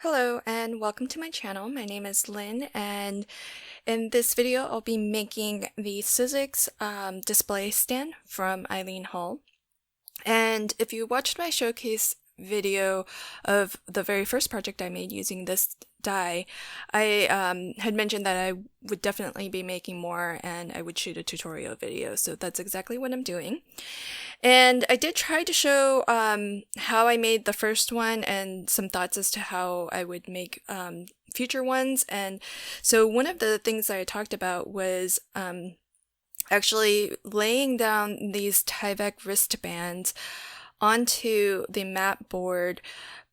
Hello and welcome to my channel. My name is Lynn, and in this video I'll be making the Sizzix display stand from Eileen Hall. And if you watched my showcase video of the very first project I made using this die, I had mentioned that I would definitely be making more and I would shoot a tutorial video, so that's exactly what I'm doing. And I did try to show how I made the first one and some thoughts as to how I would make future ones. And so one of the things that I talked about was actually laying down these Tyvek wristbands onto the mat board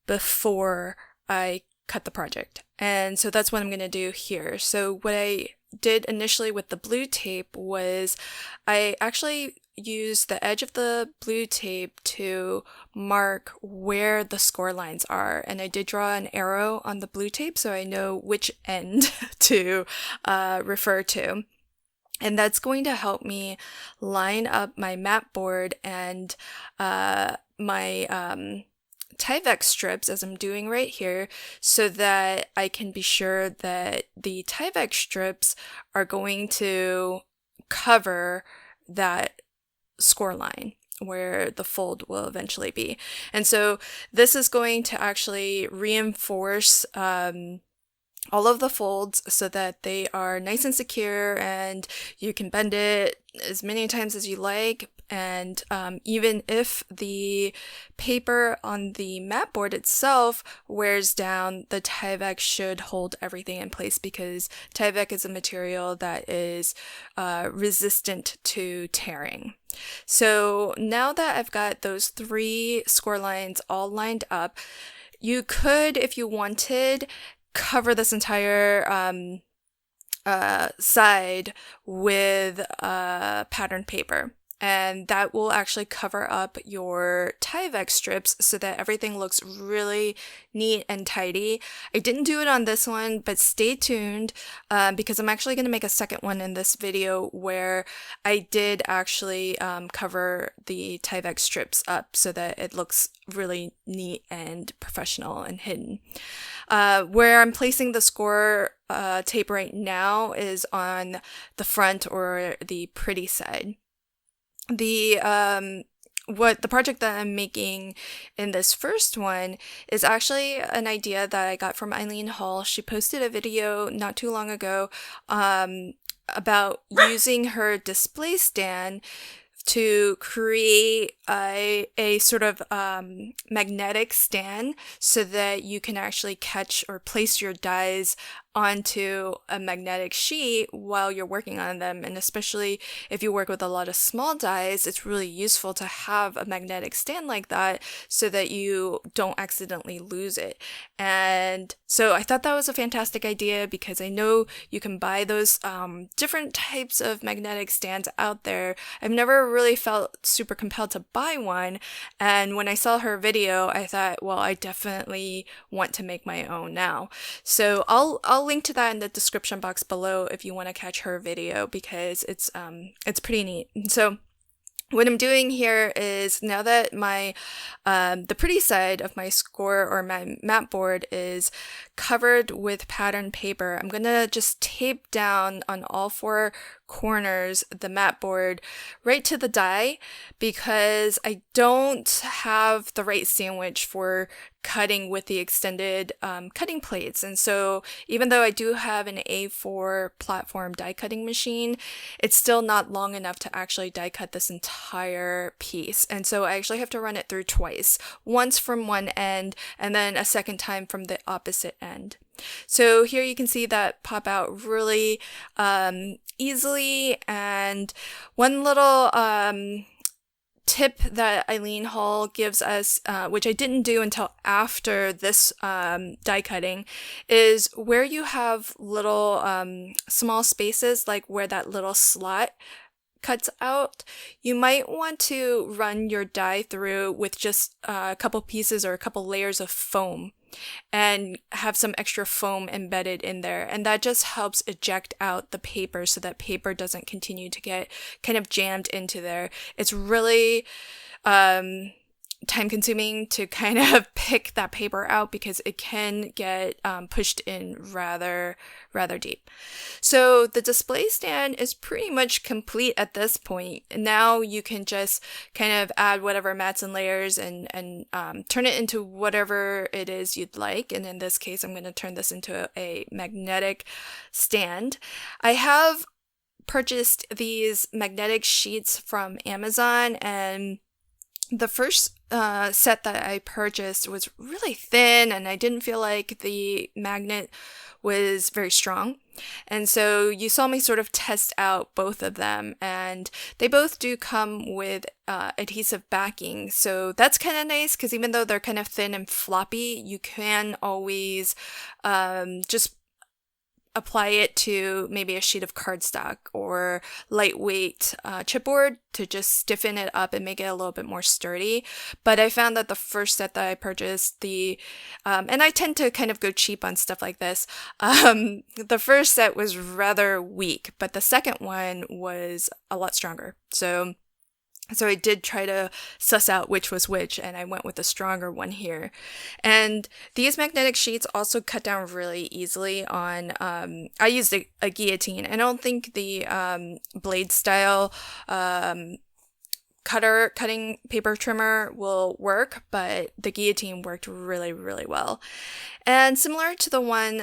before I cut the project. And so that's what I'm going to do here. So what I did initially with the blue tape was I actually used the edge of the blue tape to mark where the score lines are, and I did draw an arrow on the blue tape so I know which end to refer to. And that's going to help me line up my mat board and my Tyvek strips, as I'm doing right here, so that I can be sure that the Tyvek strips are going to cover that score line where the fold will eventually be. And so this is going to actually reinforce all of the folds so that they are nice and secure, and you can bend it as many times as you like. And even if the paper on the mat board itself wears down, the Tyvek should hold everything in place, because Tyvek is a material that is resistant to tearing. So now that I've got those three score lines all lined up, you could, if you wanted, cover this entire side with patterned paper. And that will actually cover up your Tyvek strips so that everything looks really neat and tidy. I didn't do it on this one, but stay tuned because I'm actually going to make a second one in this video where I did actually cover the Tyvek strips up so that it looks really neat and professional and hidden. Where I'm placing the score tape right now is on the front, or the pretty side. The project that I'm making in this first one is actually an idea that I got from Eileen Hall. She posted a video not too long ago about using her display stand to create a sort of magnetic stand so that you can actually catch or place your dies onto a magnetic sheet while you're working on them. And especially if you work with a lot of small dies, it's really useful to have a magnetic stand like that so that you don't accidentally lose it. And so I thought that was a fantastic idea, because I know you can buy those different types of magnetic stands out there. I've never really felt super compelled to buy one, and when I saw her video, I thought, well, I definitely want to make my own now. So I'll link to that in the description box below if you want to catch her video, because it's pretty neat. So what I'm doing here is, now that my the pretty side of my score or my mat board is covered with patterned paper, I'm gonna just tape down on all four corners the mat board right to the die, because I don't have the right sandwich for cutting with the extended cutting plates. And so even though I do have an A4 platform die cutting machine, it's still not long enough to actually die cut this entire piece. And so I actually have to run it through twice, once from one end and then a second time from the opposite end. So here you can see that pop out really easily. And one little tip that Eileen Hall gives us, which I didn't do until after this die cutting, is where you have little small spaces, like where that little slot cuts out, you might want to run your die through with just a couple pieces or a couple layers of foam, and have some extra foam embedded in there, and that just helps eject out the paper so that paper doesn't continue to get kind of jammed into there. It's really time consuming to kind of pick that paper out because it can get pushed in rather deep. So the display stand is pretty much complete at this point. Now you can just kind of add whatever mats and layers and turn it into whatever it is you'd like. And in this case, I'm going to turn this into a magnetic stand. I have purchased these magnetic sheets from Amazon, and the first set that I purchased was really thin, and I didn't feel like the magnet was very strong. And so you saw me sort of test out both of them, and they both do come with adhesive backing. So that's kind of nice because even though they're kind of thin and floppy, you can always just apply it to maybe a sheet of cardstock or lightweight chipboard to just stiffen it up and make it a little bit more sturdy. But I found that the first set that I purchased, and I tend to kind of go cheap on stuff like this, the first set was rather weak, but the second one was a lot stronger. So I did try to suss out which was which, and I went with the stronger one here. And these magnetic sheets also cut down really easily on, I used a guillotine. I don't think the blade style cutting paper trimmer will work, but the guillotine worked really, really well. And similar to the one,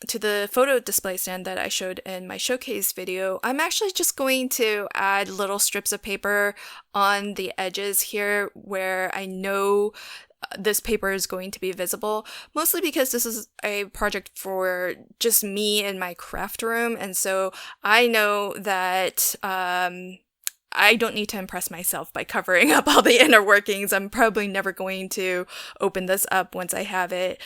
to the photo display stand that I showed in my showcase video, I'm actually just going to add little strips of paper on the edges here where I know this paper is going to be visible, mostly because this is a project for just me in my craft room, and so I know that I don't need to impress myself by covering up all the inner workings. I'm probably never going to open this up once I have it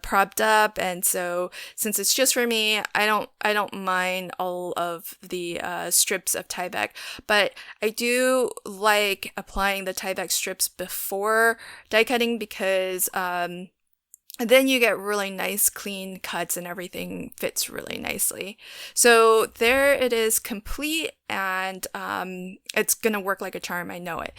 propped up, and so since it's just for me, I don't mind all of the strips of Tyvek, but I do like applying the Tyvek strips before die cutting because then you get really nice clean cuts and everything fits really nicely. So there it is, complete, and it's gonna work like a charm, I know it.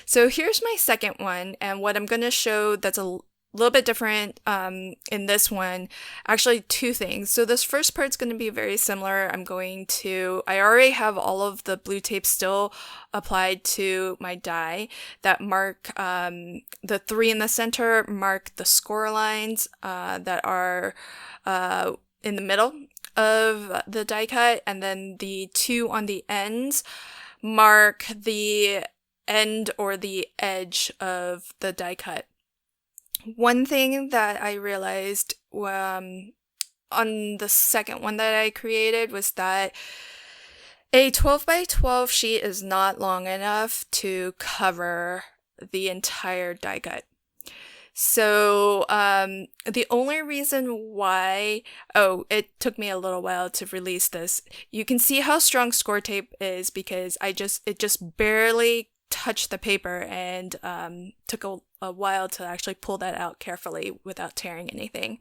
So here's my second one, and what I'm gonna show that's a little bit different in this one, actually two things. So this first part's going to be very similar. I already have all of the blue tape still applied to my die that mark, the three in the center mark the score lines that are in the middle of the die cut, and then the two on the ends mark the end or the edge of the die cut. One thing that I realized on the second one that I created was that a 12 by 12 sheet is not long enough to cover the entire die cut. So the only reason why, it took me a little while to release this. You can see how strong score tape is because it just barely touched the paper, and took a while to actually pull that out carefully without tearing anything.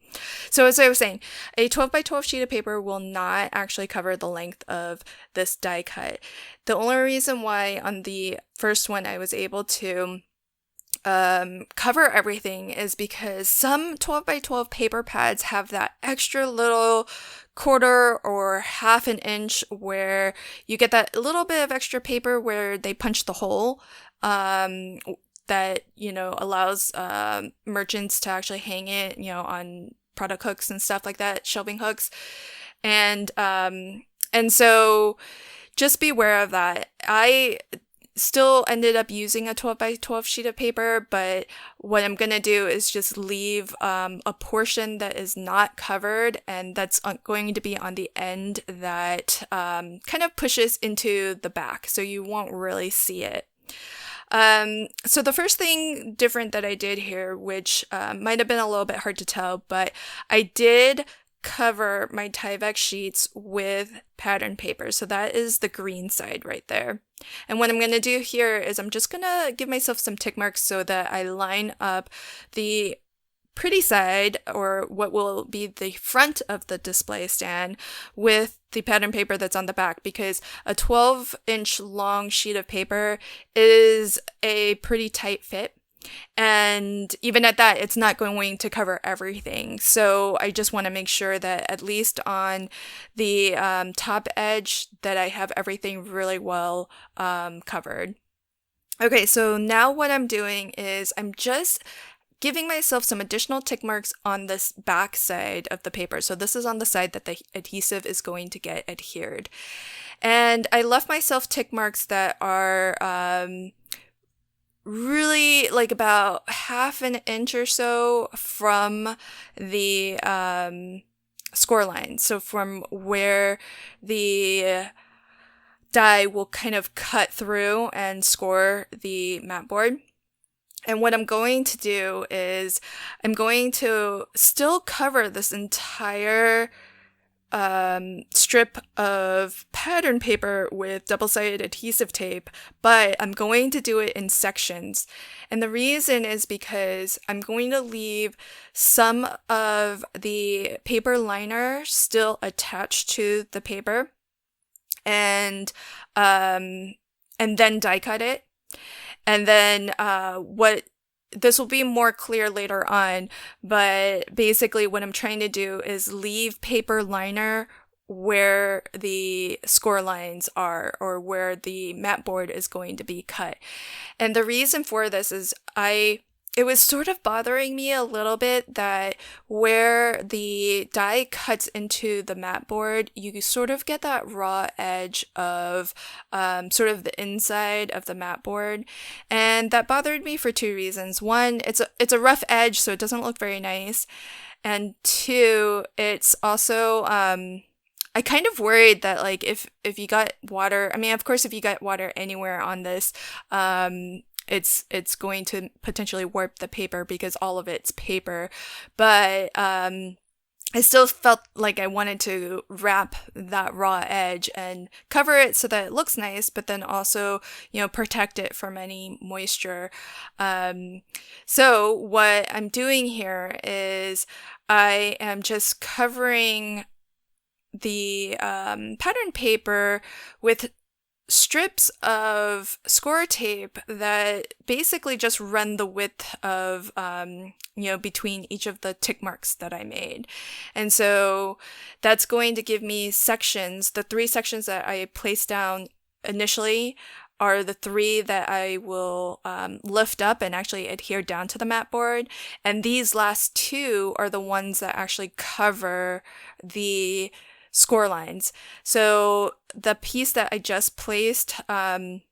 So as I was saying, a 12 by 12 sheet of paper will not actually cover the length of this die cut. The only reason why on the first one I was able to cover everything is because some 12 by 12 paper pads have that extra little quarter or half an inch where you get that little bit of extra paper where they punch the hole that allows merchants to actually hang it on product hooks and stuff like that, shelving hooks, and so just be aware of that. I still ended up using a 12 by 12 sheet of paper, but what I'm going to do is just leave a portion that is not covered, and that's going to be on the end that kind of pushes into the back, so you won't really see it. So the first thing different that I did here, which might have been a little bit hard to tell, but I did cover my Tyvek sheets with pattern paper. So that is the green side right there. And what I'm going to do here is I'm just going to give myself some tick marks so that I line up the pretty side, or what will be the front of the display stand, with the pattern paper that's on the back, because a 12-inch long sheet of paper is a pretty tight fit. And even at that, it's not going to cover everything. So I just want to make sure that at least on the top edge that I have everything really well covered. Okay, so now what I'm doing is I'm just giving myself some additional tick marks on this back side of the paper. So this is on the side that the adhesive is going to get adhered. And I left myself tick marks that are really like about half an inch or so from the score line. So from where the die will kind of cut through and score the mat board. And what I'm going to do is I'm going to still cover this entire strip of pattern paper with double-sided adhesive tape, but I'm going to do it in sections. And the reason is because I'm going to leave some of the paper liner still attached to the paper and then die cut it. And then this will be more clear later on, but basically what I'm trying to do is leave paper liner where the score lines are or where the mat board is going to be cut. And the reason for this is it was sort of bothering me a little bit that where the die cuts into the mat board, you sort of get that raw edge of sort of the inside of the mat board. And that bothered me for two reasons. One, it's a rough edge, so it doesn't look very nice. And two, it's also I kind of worried that like if you got water, I mean, of course, if you got water anywhere on this, it's going to potentially warp the paper because all of it's paper. But I still felt like I wanted to wrap that raw edge and cover it so that it looks nice, but then also, protect it from any moisture. So what I'm doing here is I am just covering the pattern paper with strips of score tape that basically just run the width of, between each of the tick marks that I made. And so that's going to give me sections. The 3 sections that I placed down initially are the 3 that I will lift up and actually adhere down to the mat board. And these last 2 are the ones that actually cover the score lines. So the piece that I just placed, that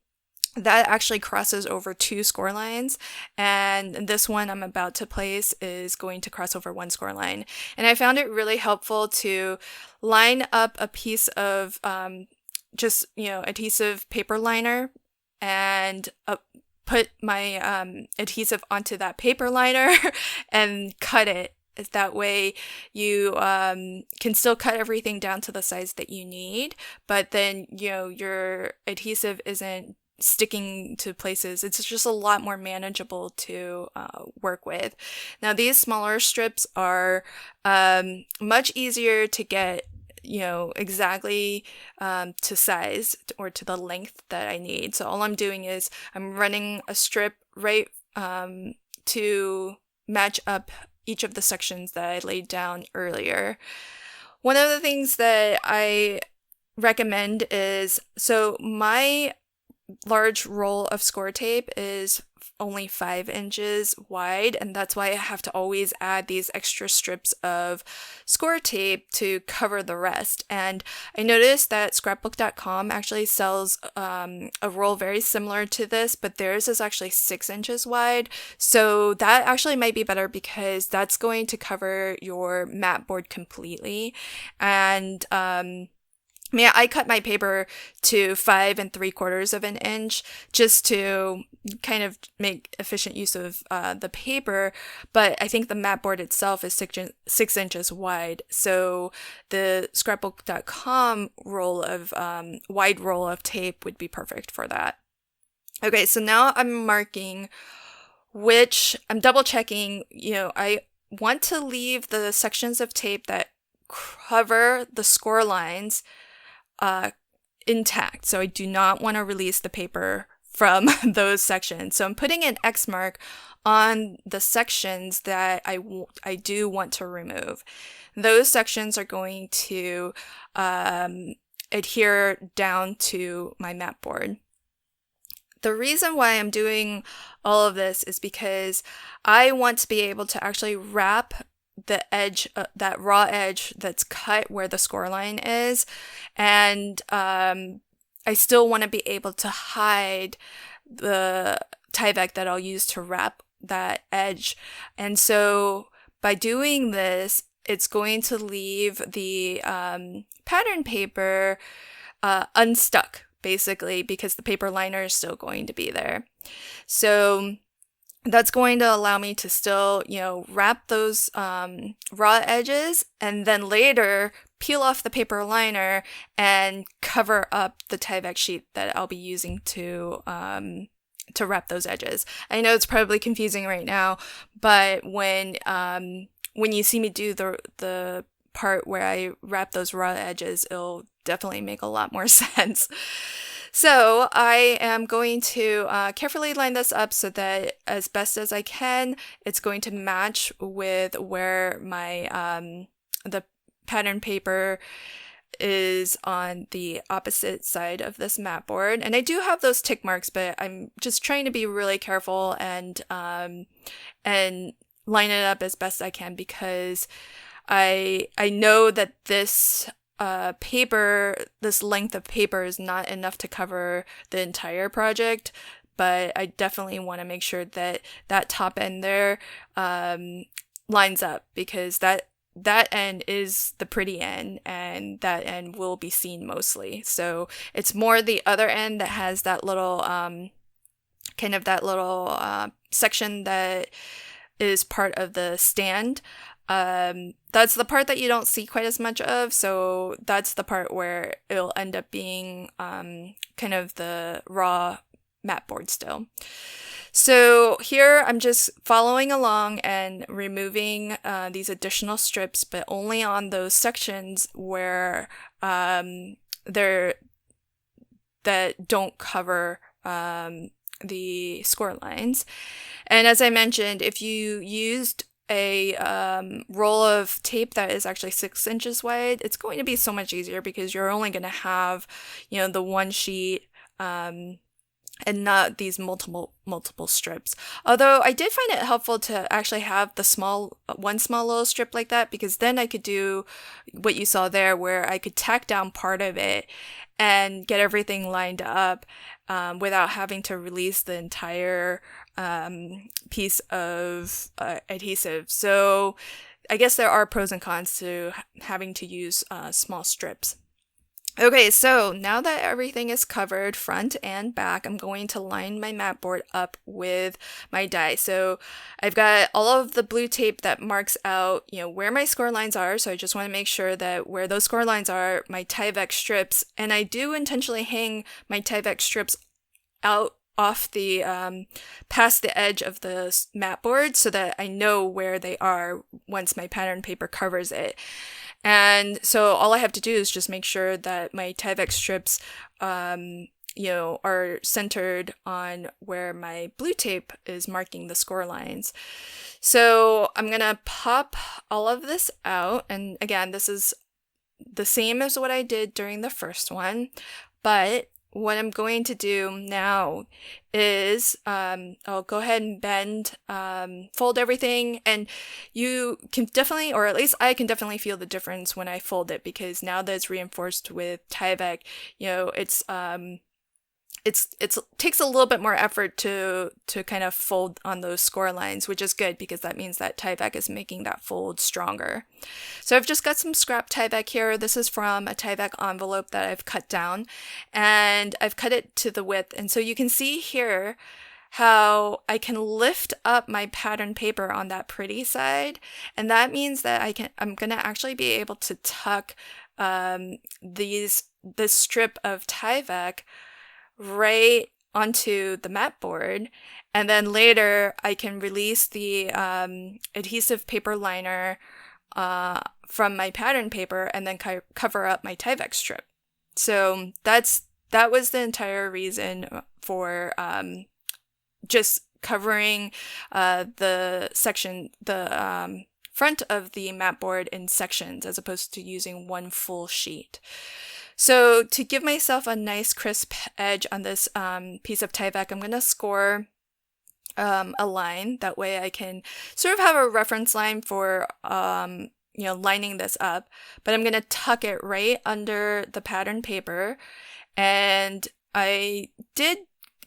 actually crosses over 2 score lines, and this one I'm about to place is going to cross over 1 score line. And I found it really helpful to line up a piece of just adhesive paper liner and put my adhesive onto that paper liner and cut it. That way you can still cut everything down to the size that you need, but then your adhesive isn't sticking to places. It's just a lot more manageable to work with. Now these smaller strips are much easier to get exactly to size or to the length that I need. So all I'm doing is I'm running a strip right to match up each of the sections that I laid down earlier. One of the things that I recommend is, so my large roll of score tape is only 5 inches wide, and that's why I have to always add these extra strips of score tape to cover the rest. And I noticed that scrapbook.com actually sells a roll very similar to this, but theirs is actually 6 inches wide. So that actually might be better because that's going to cover your mat board completely. And I cut my paper to 5 3/4 of an inch just to kind of make efficient use of the paper, but I think the mat board itself is 6 inches wide, so the scrapbook.com wide roll of tape would be perfect for that. Okay, so now I'm marking I'm double checking, I want to leave the sections of tape that cover the score lines intact. So I do not want to release the paper from those sections. So I'm putting an X mark on the sections that I do want to remove. Those sections are going to adhere down to my mat board. The reason why I'm doing all of this is because I want to be able to actually wrap the edge, that raw edge that's cut where the score line is, and I still want to be able to hide the Tyvek that I'll use to wrap that edge. And so by doing this, it's going to leave the pattern paper unstuck, basically, because the paper liner is still going to be there. So that's going to allow me to still, wrap those raw edges, and then later peel off the paper liner and cover up the Tyvek sheet that I'll be using to wrap those edges. I know it's probably confusing right now, but when you see me do the part where I wrap those raw edges, it'll definitely make a lot more sense. So I am going to carefully line this up so that as best as I can, it's going to match with where my the pattern paper is on the opposite side of this mat board. And I do have those tick marks, but I'm just trying to be really careful and line it up as best I can, because I know that this this length of paper is not enough to cover the entire project, but I definitely want to make sure that that top end there lines up, because that end is the pretty end, and that end will be seen mostly. So it's more the other end that has that little section that is part of the stand. That's the part that you don't see quite as much of, so that's the part where it'll end up being kind of the raw mat board still. So here I'm just following along and removing these additional strips, but only on those sections where that don't cover the score lines. And as I mentioned, if you used a roll of tape that is actually 6 inches wide, it's going to be so much easier, because you're only going to have, the one sheet and not these multiple strips. Although I did find it helpful to actually have the one small little strip like that, because then I could do what you saw there, where I could tack down part of it and get everything lined up without having to release the entire piece of adhesive. So I guess there are pros and cons to having to use small strips. Okay, so now that everything is covered front and back, I'm going to line my mat board up with my die. So I've got all of the blue tape that marks out, where my score lines are. So I just want to make sure that where those score lines are, my Tyvek strips, and I do intentionally hang my Tyvek strips out off the past the edge of the mat board, so that I know where they are once my pattern paper covers it. And so all I have to do is just make sure that my Tyvek strips are centered on where my blue tape is marking the score lines. So I'm gonna pop all of this out, and again, this is the same as what I did during the first one, but what I'm going to do now is I'll go ahead and bend, fold everything, and you can definitely, or at least I can definitely feel the difference when I fold it, because now that it's reinforced with Tyvek, it takes a little bit more effort to kind of fold on those score lines, which is good, because that means that Tyvek is making that fold stronger. So I've just got some scrap Tyvek here. This is from a Tyvek envelope that I've cut down, and I've cut it to the width. And so you can see here how I can lift up my pattern paper on that pretty side, and that means that I'm gonna actually be able to tuck this strip of Tyvek right onto the mat board, and then later I can release the adhesive paper liner from my pattern paper and then cover up my Tyvek strip. So that's that was the entire reason for just covering the front of the mat board in sections as opposed to using one full sheet. So to give myself a nice crisp edge on this piece of Tyvek, I'm going to score a line. That way I can sort of have a reference line for lining this up. But I'm going to tuck it right under the pattern paper. And I did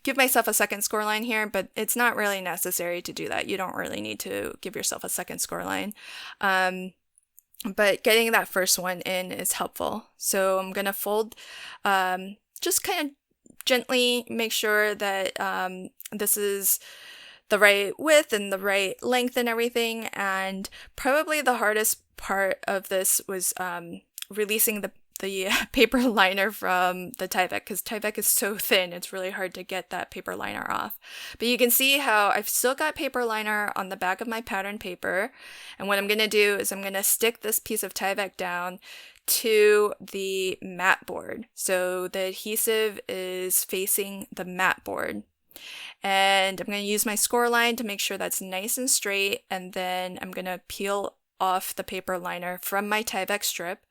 give myself a second score line here, but it's not really necessary to do that. You don't really need to give yourself a second score line. But getting that first one in is helpful. So I'm going to fold, just kind of gently make sure that this is the right width and the right length and everything. And probably the hardest part of this was releasing the paper liner from the Tyvek, because Tyvek is so thin, it's really hard to get that paper liner off. But you can see how I've still got paper liner on the back of my pattern paper. And what I'm going to do is I'm going to stick this piece of Tyvek down to the mat board. So the adhesive is facing the mat board. And I'm going to use my score line to make sure that's nice and straight. And then I'm going to peel off the paper liner from my Tyvek strip.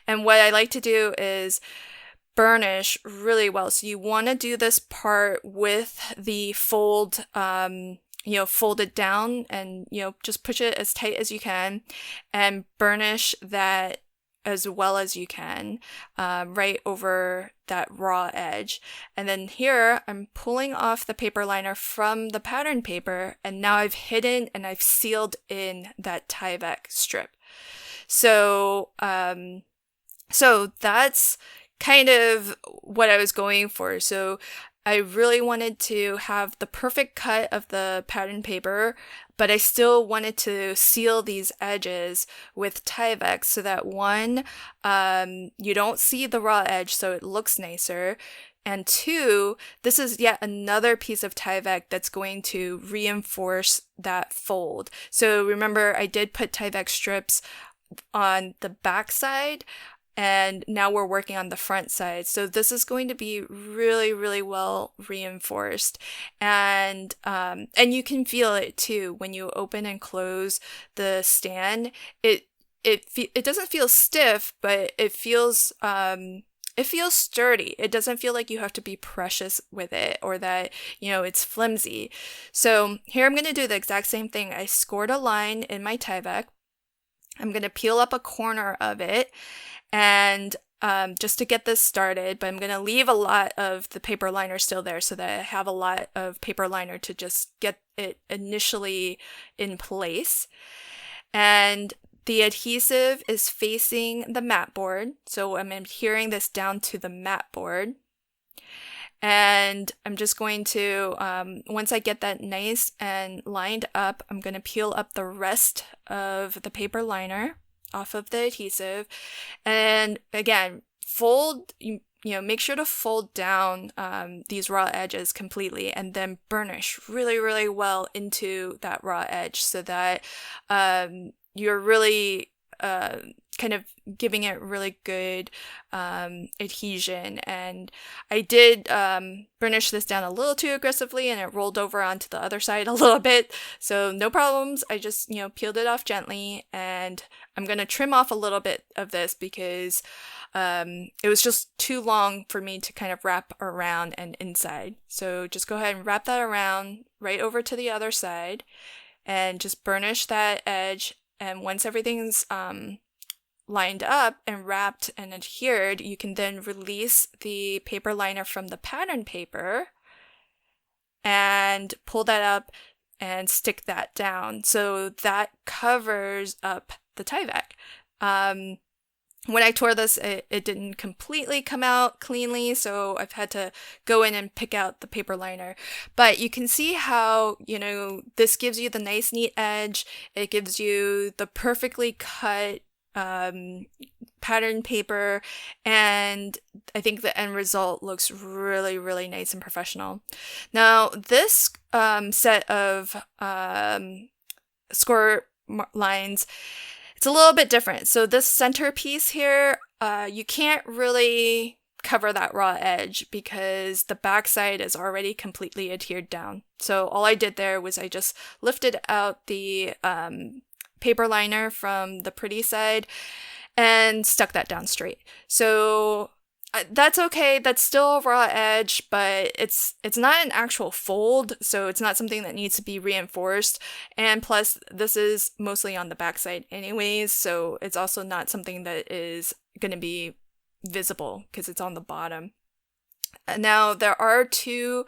And what I like to do is burnish really well. So you want to do this part with the fold, fold it down and, just push it as tight as you can and burnish that as well as you can, right over that raw edge. And then here I'm pulling off the paper liner from the pattern paper, and now I've hidden and I've sealed in that Tyvek strip. So that's kind of what I was going for. So I really wanted to have the perfect cut of the pattern paper, but I still wanted to seal these edges with Tyvek so that one, you don't see the raw edge, so it looks nicer. And two, this is yet another piece of Tyvek that's going to reinforce that fold. So remember, I did put Tyvek strips on the back side, and now we're working on the front side. So this is going to be really, really well reinforced. And you can feel it too when you open and close the stand. It doesn't feel stiff, but it feels sturdy. It doesn't feel like you have to be precious with it or that, it's flimsy. So here I'm going to do the exact same thing. I scored a line in my Tyvek. I'm going to peel up a corner of it and just to get this started, but I'm going to leave a lot of the paper liner still there so that I have a lot of paper liner to just get it initially in place. And the adhesive is facing the mat board, so I'm adhering this down to the mat board. And I'm just going to, once I get that nice and lined up, I'm going to peel up the rest of the paper liner off of the adhesive. And again, fold, make sure to fold down these raw edges completely and then burnish really, really well into that raw edge so that you're really kind of giving it really good adhesion. And I did burnish this down a little too aggressively and it rolled over onto the other side a little bit. So no problems. I just, peeled it off gently, and I'm going to trim off a little bit of this because it was just too long for me to kind of wrap around and inside. So just go ahead and wrap that around right over to the other side and just burnish that edge. And once everything's lined up and wrapped and adhered, you can then release the paper liner from the pattern paper and pull that up and stick that down. So that covers up the Tyvek. When I tore this, it didn't completely come out cleanly, so I've had to go in and pick out the paper liner. But you can see how, this gives you the nice, neat edge. It gives you the perfectly cut pattern paper, and I think the end result looks really, really nice and professional. Now, this set of score lines, it's a little bit different. So this center piece here, you can't really cover that raw edge because the backside is already completely adhered down. So all I did there was I just lifted out the paper liner from the pretty side and stuck that down straight. So that's okay. That's still a raw edge, but it's not an actual fold, so it's not something that needs to be reinforced. And plus, this is mostly on the backside anyways, so it's also not something that is going to be visible because it's on the bottom. Now, there are two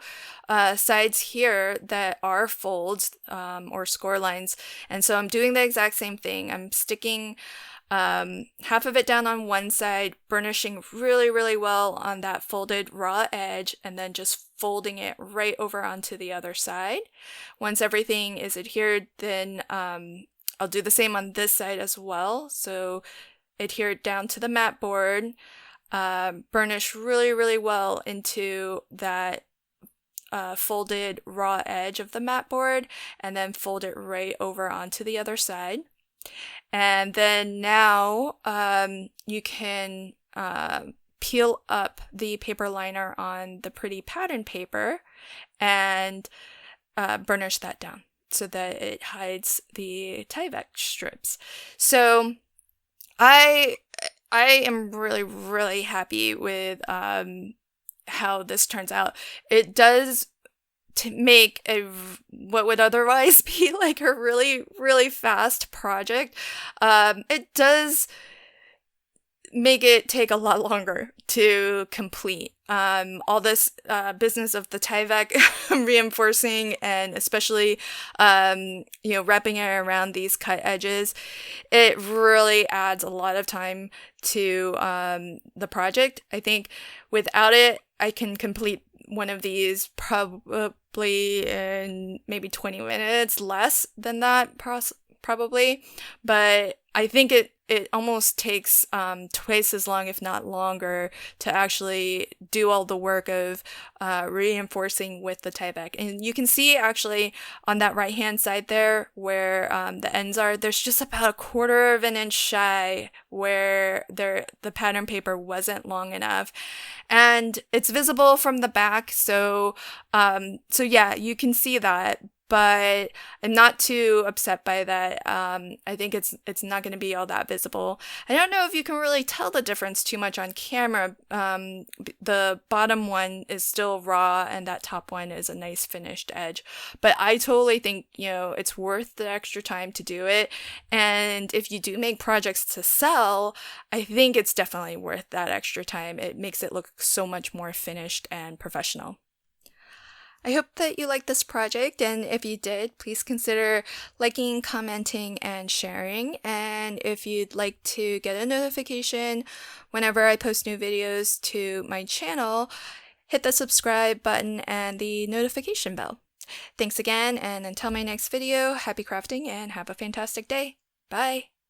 sides here that are folds or score lines, and so I'm doing the exact same thing. I'm sticking half of it down on one side, burnishing really, really well on that folded raw edge, and then just folding it right over onto the other side. Once everything is adhered, then I'll do the same on this side as well. So adhere it down to the mat board, burnish really, really well into that folded raw edge of the mat board, and then fold it right over onto the other side. And then now you can peel up the paper liner on the pretty pattern paper and burnish that down so that it hides the Tyvek strips. So I am really, really happy with how this turns out. It does to make what would otherwise be like a really, really fast project. It does make it take a lot longer to complete. All this business of the Tyvek reinforcing and especially, wrapping it around these cut edges, it really adds a lot of time to the project. I think without it, I can complete one of these probably in maybe 20 minutes, less than that probably, but I think it almost takes twice as long, if not longer, to actually do all the work of reinforcing with the Tyvek. And you can see actually on that right hand side there where the ends are, there's just about 1/4 of an inch shy where the pattern paper wasn't long enough, and it's visible from the back. So yeah, you can see that. But I'm not too upset by that. I think it's not going to be all that visible. I don't know if you can really tell the difference too much on camera. The bottom one is still raw and that top one is a nice finished edge. But I totally think, it's worth the extra time to do it. And if you do make projects to sell, I think it's definitely worth that extra time. It makes it look so much more finished and professional. I hope that you liked this project, and if you did, please consider liking, commenting, and sharing. And if you'd like to get a notification whenever I post new videos to my channel, hit the subscribe button and the notification bell. Thanks again, and until my next video, happy crafting and have a fantastic day. Bye!